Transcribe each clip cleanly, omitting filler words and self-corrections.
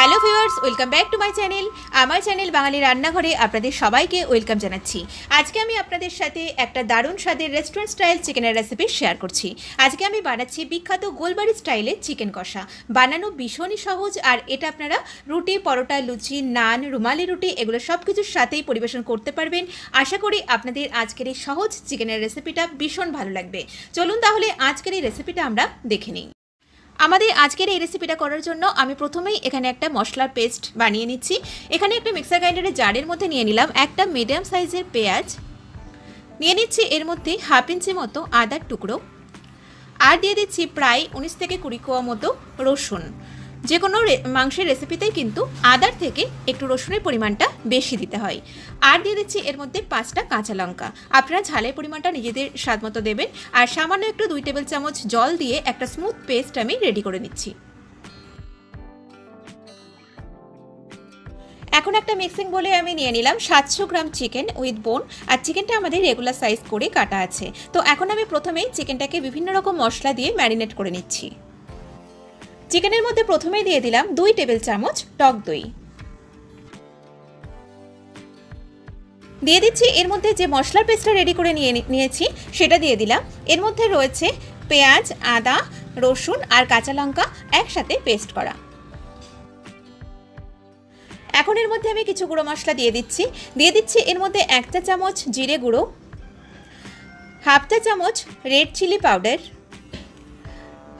Hello viewers, welcome back to my channel. আমার channel বাঙালি রান্নাঘরে আপনাদের সবাইকে ওয়েলকাম জানাচ্ছি। আজকে আমি আপনাদের সাথে একটা দারুণ স্বাদের রেস্টুরেন্ট স্টাইল চিকেনের রেসিপি শেয়ার করছি। আজকে আমি বানাচ্ছি বিখ্যাত গোলবাড়ি স্টাইলে চিকেন কষা। বানানো ভীষণই সহজ, আর এটা আপনারা রুটি, পরোটা, লুচি, নান, রুমালি রুটি এগুলো সব কিছুর সাথেই পরিবেশন করতে পারবেন। আশা করি আপনাদের আজকের এই সহজ চিকেনের রেসিপিটা ভীষণ ভালো লাগবে। চলুন তাহলে আজকের এই রেসিপিটা আমরা দেখে নিই। আমাদের আজকের এই রেসিপিটা করার জন্য আমি প্রথমেই এখানে একটা মশলার পেস্ট বানিয়ে নিচ্ছি। এখানে একটা মিক্সার গ্রাইন্ডারের জারের মধ্যে নিয়ে নিলাম একটা মিডিয়াম সাইজের পেঁয়াজ, নিয়ে নিচ্ছি এর মধ্যে হাফ ইঞ্চি মতো আদার টুকরো, আর দিয়ে দিচ্ছি প্রায় 19 থেকে 20 কোয়া মতো রসুন। যে কোনো মাংসের রেসিপিতেই কিন্তু আদার থেকে একটু রসুনের পরিমাণটা বেশি দিতে হয়। আর দিয়ে দিচ্ছি এর মধ্যে 5টা কাঁচা লঙ্কা। আপনারা ঝালের পরিমাণটা নিজেদের স্বাদ মতো দেবেন। আর সামান্য একটু 2 টেবিল চামচ জল দিয়ে একটা স্মুথ পেস্ট আমি রেডি করে নিচ্ছি। এখন একটা মিক্সিং বলে আমি নিয়ে নিলাম 700 গ্রাম চিকেন উইথ বোন। আর চিকেনটা আমাদের রেগুলার সাইজ করে কাটা আছে। তো এখন আমি প্রথমেই চিকেনটাকে বিভিন্ন রকম মশলা দিয়ে ম্যারিনেট করে নিচ্ছি। চিকেনের মধ্যে প্রথমেই দিয়ে দিলাম 2 টেবিল চামচ টক দই, দিয়ে দিচ্ছি এর মধ্যে যে মশলার পেস্টটা রেডি করে নিয়েছি সেটা দিয়ে দিলাম। এর মধ্যে রয়েছে পেঁয়াজ, আদা, রসুন আর কাঁচা লঙ্কা একসাথে পেস্ট করা। এখন এর মধ্যে আমি কিছু গুঁড়ো মশলা দিয়ে দিচ্ছি এর মধ্যে 1 চা চামচ জিরে গুঁড়ো, হাফ চা চামচ রেড চিলি পাউডার,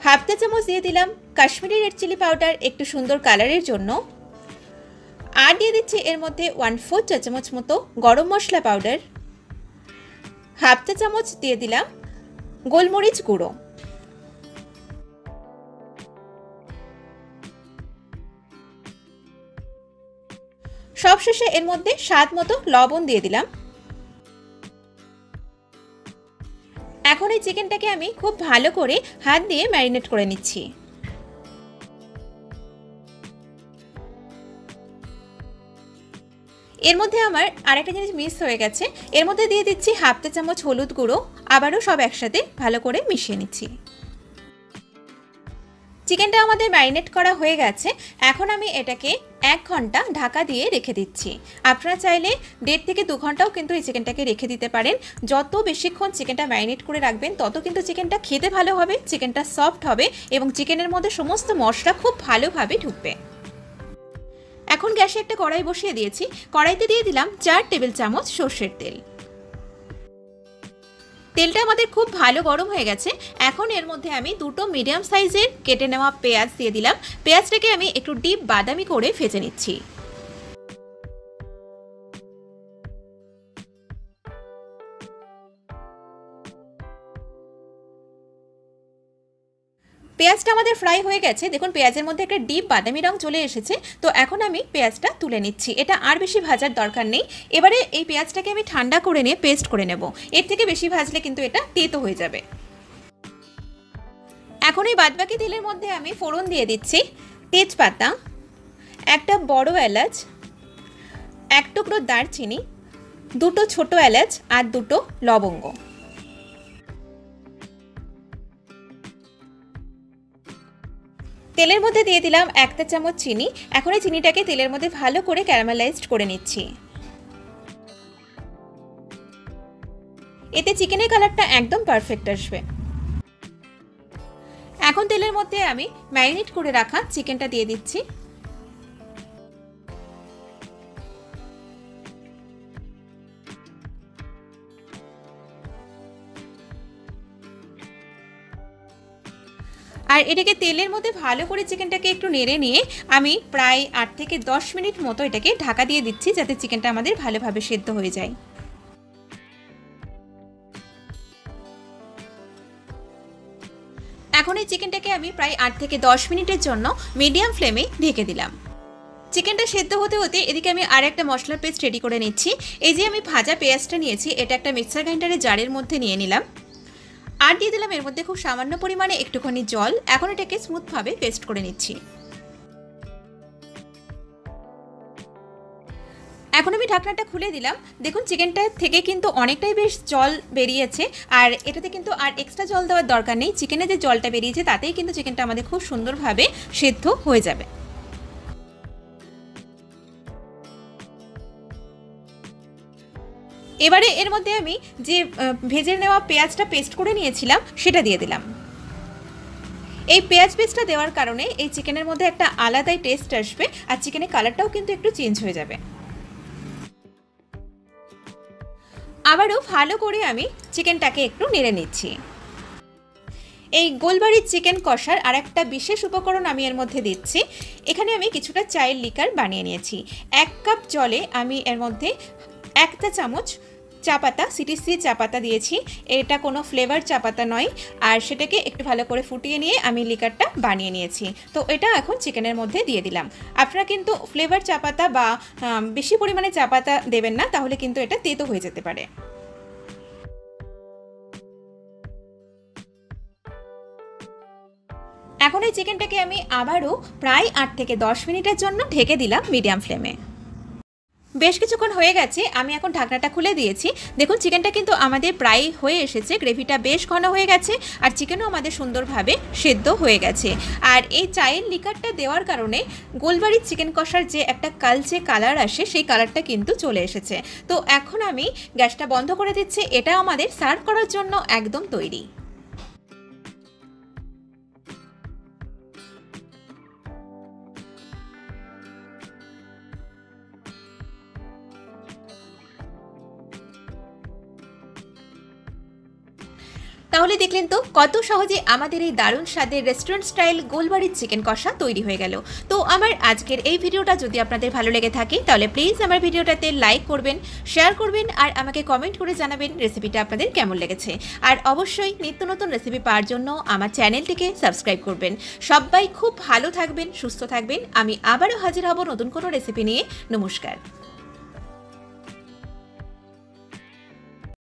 হাফ চা চামচ দিয়ে দিলাম কাশ্মীরি রেড চিলি পাউডার একটু সুন্দর কালারের জন্য, আর দিয়ে দিচ্ছি এর মধ্যে 1/4 চা চামচ মতো গরম মশলা পাউডার, হাফ চা চামচ দিয়ে দিলাম গোলমরিচ গুঁড়ো। সবশেষে এর মধ্যে স্বাদ মতো লবণ দিয়ে দিলাম। এখন এই চিকেনটাকে আমি খুব ভালো করে হাত দিয়ে ম্যারিনেট করে নিচ্ছি। এর মধ্যে আমার আরেকটা জিনিস মিস হয়ে গেছে, এর মধ্যে দিয়ে দিচ্ছি হাফ চা চামচ হলুদ গুঁড়ো। আবারও সব একসাথে ভালো করে মিশিয়ে নিচ্ছি। চিকেনটা আমাদের ম্যারিনেট করা হয়ে গেছে। এখন আমি এটাকে 1 ঘন্টা ঢাকা দিয়ে রেখে দিচ্ছি। আপনারা চাইলে 1.5 থেকে 2 ঘন্টাও কিন্তু এই চিকেনটাকে রেখে দিতে পারেন। যত বেশিক্ষণ চিকেনটা ম্যারিনেট করে রাখবেন তত কিন্তু চিকেনটা খেতে ভালো হবে, চিকেনটা সফট হবে এবং চিকেনের মধ্যে সমস্ত মশলা খুব ভালোভাবে ঢুকবে। এখন গ্যাসে একটা কড়াই বসিয়ে দিয়েছি। কড়াইতে দিয়ে দিলাম 4 টেবিল চামচ সর্ষের তেল। তেলটা আমাদের খুব ভালো গরম হয়ে গেছে। এখন এর মধ্যে আমি 2টো মিডিয়াম সাইজের কেটে নেওয়া পেঁয়াজ দিয়ে দিলাম। পেঁয়াজটাকে আমি একটু ডিপ বাদামি করে ভেজে নিচ্ছি। পেঁয়াজটা আমাদের ফ্রাই হয়ে গেছে। দেখুন পেঁয়াজের মধ্যে একটা ডিপ বাদামি রং চলে এসেছে। তো এখন আমি পেঁয়াজটা তুলে নিচ্ছি। এটা আর বেশি ভাজার দরকার নেই। এবারে এই পেঁয়াজটাকে আমি ঠান্ডা করে নিয়ে পেস্ট করে নেব। এর থেকে বেশি ভাজলে কিন্তু এটা তেতো হয়ে যাবে। এখন এই বাদবাকি তেলের মধ্যে আমি ফোড়ন দিয়ে দিচ্ছি তেজপাতা, একটা বড় এলাচ, 1 টুকরো দারচিনি, 2টো ছোট এলাচ আর 2টো লবঙ্গ। তেলের মধ্যে দিয়ে দিলাম 1 চা চামচ চিনি। এখন এই চিনিটাকে তেলের মধ্যে ভালো করে ক্যারামেলাইজড করে নিচ্ছি। এতে চিকেনের কালারটা একদম পারফেক্ট আসবে। এখন তেলের মধ্যে আমি ম্যারিনেট করে রাখা চিকেনটা দিয়ে দিচ্ছি। আর এটাকে তেলের মধ্যে ভালো করে চিকেনটাকে একটু নেড়ে নিয়ে আমি প্রায় 8 থেকে 10 মিনিট মতো এটাকে ঢাকা দিয়ে দিচ্ছি, যাতে চিকেনটা আমাদের ভালোভাবে সেদ্ধ হয়ে যায়। এখন এই চিকেনটাকে আমি প্রায় 8 থেকে 10 মিনিটের জন্য মিডিয়াম ফ্লেমে ঢেকে দিলাম। চিকেনটা সেদ্ধ হতে হতে এদিকে আমি আর একটা মশলার পেস্ট রেডি করে নিচ্ছি। এই যে আমি ভাজা পেঁয়াজটা নিয়েছি, এটা একটা মিক্সার গ্রাইন্ডারের জারের মধ্যে নিয়ে নিলাম। আর দিয়ে দিলাম এর মধ্যে খুব সামান্য পরিমাণে একটুখানি জল। এখন এটাকে স্মুথভাবে পেস্ট করে নিচ্ছি। এখন আমি ঢাকনাটা খুলে দিলাম। দেখুন চিকেনটা থেকে কিন্তু অনেকটাই বেশ জল বেরিয়েছে, আর এটাতে কিন্তু আর এক্সট্রা জল দেওয়ার দরকার নেই। চিকেনে যে জলটা বেরিয়েছে তাতেই কিন্তু চিকেনটা আমাদের খুব সুন্দরভাবে সেদ্ধ হয়ে যাবে। এবারে এর মধ্যে আমি যে ভেজে নেওয়া পেঁয়াজটা পেস্ট করে নিয়েছিলাম সেটা দিয়ে দিলাম। এই পেঁয়াজ পেস্টটা দেওয়ার কারণে এই চিকেনের মধ্যে একটা আলাদাই টেস্ট আসবে আর চিকেনের কালারটাও কিন্তু একটু চেঞ্জ হয়ে যাবে। আবারও ভালো করে আমি চিকেনটাকে একটু নেড়ে নিচ্ছি। এই গোলবাড়ির চিকেন কষার আর একটা বিশেষ উপকরণ আমি এর মধ্যে দিচ্ছি। এখানে আমি কিছুটা চায়ের লিকার বানিয়ে নিয়েছি। 1 কাপ জলে আমি এর মধ্যে 1 চা চামচ চা পাতা, সিটিসি চা পাতা দিয়েছি। এটা কোনো ফ্লেভার চা পাতা নয়। আর সেটাকে একটু ভালো করে ফুটিয়ে নিয়ে আমি লিকারটা বানিয়ে নিয়েছি। তো এটা এখন চিকেনের মধ্যে দিয়ে দিলাম। আপনারা কিন্তু ফ্লেভার চা পাতা বা বেশি পরিমাণে চা পাতা দেবেন না, তাহলে কিন্তু এটা তেতো হয়ে যেতে পারে। এখন এই চিকেনটাকে আমি আবারও প্রায় 8 থেকে 10 মিনিটের জন্য ঢেকে দিলাম মিডিয়াম ফ্লেমে। বেশ কিছুক্ষণ হয়ে গেছে, আমি এখন ঢাকনাটা খুলে দিয়েছি। দেখুন চিকেনটা কিন্তু আমাদের প্রায় হয়ে এসেছে, গ্রেভিটা বেশ ঘন হয়ে গেছে আর চিকেনও আমাদের সুন্দরভাবে সেদ্ধ হয়ে গেছে। আর এই চায়ের লিকারটা দেওয়ার কারণে গোলবাড়ির চিকেন কষার যে একটা কালচে কালার আসে সেই কালারটা কিন্তু চলে এসেছে। তো এখন আমি গ্যাসটা বন্ধ করে দিচ্ছি। এটা আমাদের সার্ভ করার জন্য একদম তৈরি। তাহলে দেখলেন তো কত সহজে আমাদের এই দারুণ স্বাদের রেস্টুরেন্ট স্টাইল গোলবাড়ির চিকেন কষা তৈরি হয়ে গেল। তো আমার আজকের এই ভিডিওটা যদি আপনাদের ভালো লেগে থাকে তাহলে প্লিজ আমার ভিডিওটাতে লাইক করবেন, শেয়ার করবেন আর আমাকে কমেন্ট করে জানাবেন রেসিপিটা আপনাদের কেমন লেগেছে। আর অবশ্যই নিত্য নতুন রেসিপি পাওয়ার জন্য আমার চ্যানেলটিকে সাবস্ক্রাইব করবেন। সবাই খুব ভালো থাকবেন, সুস্থ থাকবেন। আমি আবারও হাজির হব নতুন কোনো রেসিপি নিয়ে। নমস্কার।